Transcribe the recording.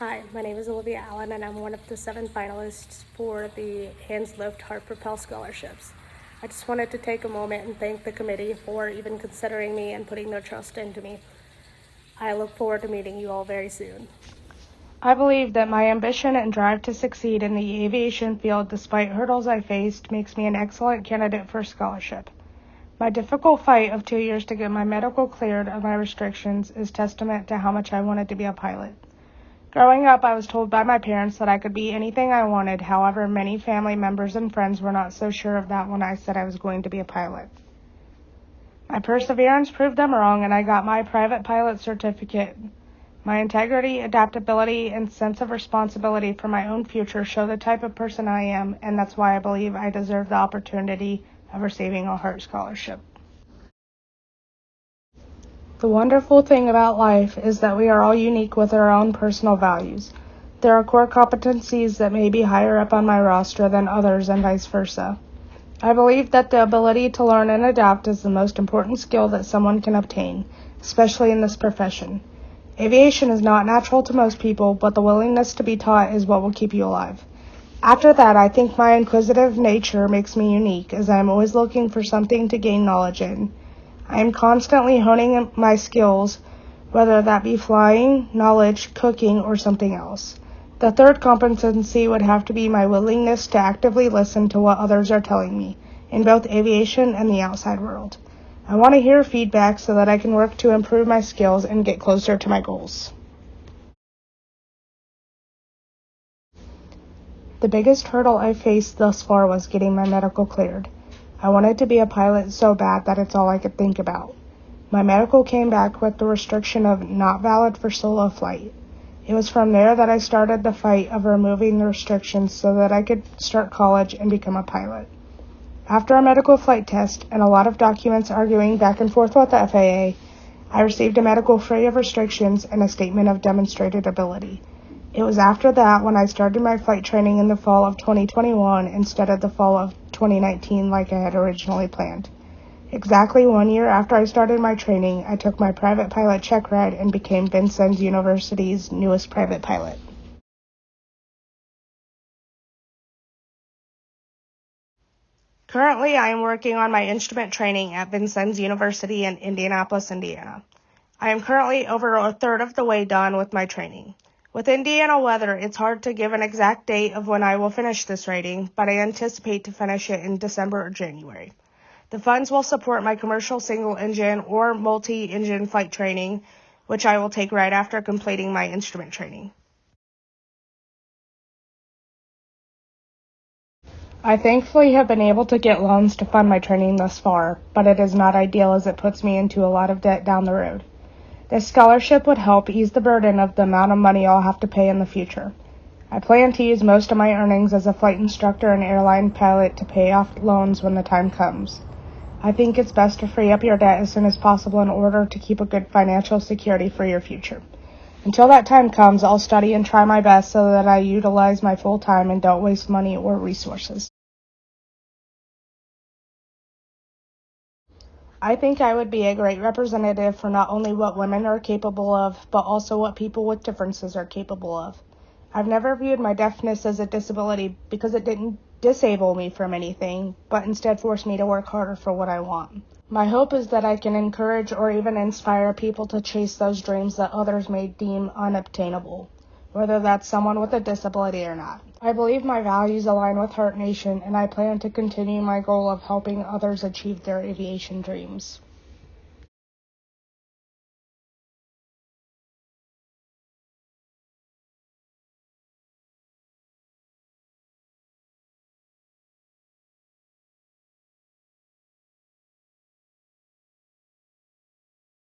Hi, my name is Olivia Allen, and I'm one of the 7 finalists for the Hans Luft Heart Propel scholarships. I just wanted to take a moment and thank the committee for even considering me and putting their trust into me. I look forward to meeting you all very soon. I believe that my ambition and drive to succeed in the aviation field despite hurdles I faced makes me an excellent candidate for a scholarship. My difficult fight of 2 years to get my medical cleared of my restrictions is testament to how much I wanted to be a pilot. Growing up, I was told by my parents that I could be anything I wanted. However, many family members and friends were not so sure of that when I said I was going to be a pilot. My perseverance proved them wrong, and I got my private pilot certificate. My integrity, adaptability, and sense of responsibility for my own future show the type of person I am, and that's why I believe I deserve the opportunity of receiving a Heart Scholarship. The wonderful thing about life is that we are all unique with our own personal values. There are core competencies that may be higher up on my roster than others and vice versa. I believe that the ability to learn and adapt is the most important skill that someone can obtain, especially in this profession. Aviation is not natural to most people, but the willingness to be taught is what will keep you alive. After that, I think my inquisitive nature makes me unique, as I am always looking for something to gain knowledge in. I am constantly honing my skills, whether that be flying, knowledge, cooking, or something else. The third competency would have to be my willingness to actively listen to what others are telling me, in both aviation and the outside world. I want to hear feedback so that I can work to improve my skills and get closer to my goals. The biggest hurdle I faced thus far was getting my medical cleared. I wanted to be a pilot so bad that it's all I could think about. My medical came back with the restriction of not valid for solo flight. It was from there that I started the fight of removing the restrictions so that I could start college and become a pilot. After a medical flight test and a lot of documents arguing back and forth with the FAA, I received a medical free of restrictions and a statement of demonstrated ability. It was after that when I started my flight training in the fall of 2021 instead of the fall of 2019 like I had originally planned. Exactly 1 year after I started my training, I took my private pilot check ride and became Vincennes University's newest private pilot. Currently, I am working on my instrument training at Vincennes University in Indianapolis, Indiana. I am currently over a third of the way done with my training. With Indiana weather, it's hard to give an exact date of when I will finish this rating, but I anticipate to finish it in December or January. The funds will support my commercial single-engine or multi-engine flight training, which I will take right after completing my instrument training. I thankfully have been able to get loans to fund my training thus far, but it is not ideal as it puts me into a lot of debt down the road. This scholarship would help ease the burden of the amount of money I'll have to pay in the future. I plan to use most of my earnings as a flight instructor and airline pilot to pay off loans when the time comes. I think it's best to free up your debt as soon as possible in order to keep a good financial security for your future. Until that time comes, I'll study and try my best so that I utilize my full time and don't waste money or resources. I think I would be a great representative for not only what women are capable of, but also what people with differences are capable of. I've never viewed my deafness as a disability because it didn't disable me from anything, but instead forced me to work harder for what I want. My hope is that I can encourage or even inspire people to chase those dreams that others may deem unobtainable, whether that's someone with a disability or not. I believe my values align with Heart Nation, and I plan to continue my goal of helping others achieve their aviation dreams.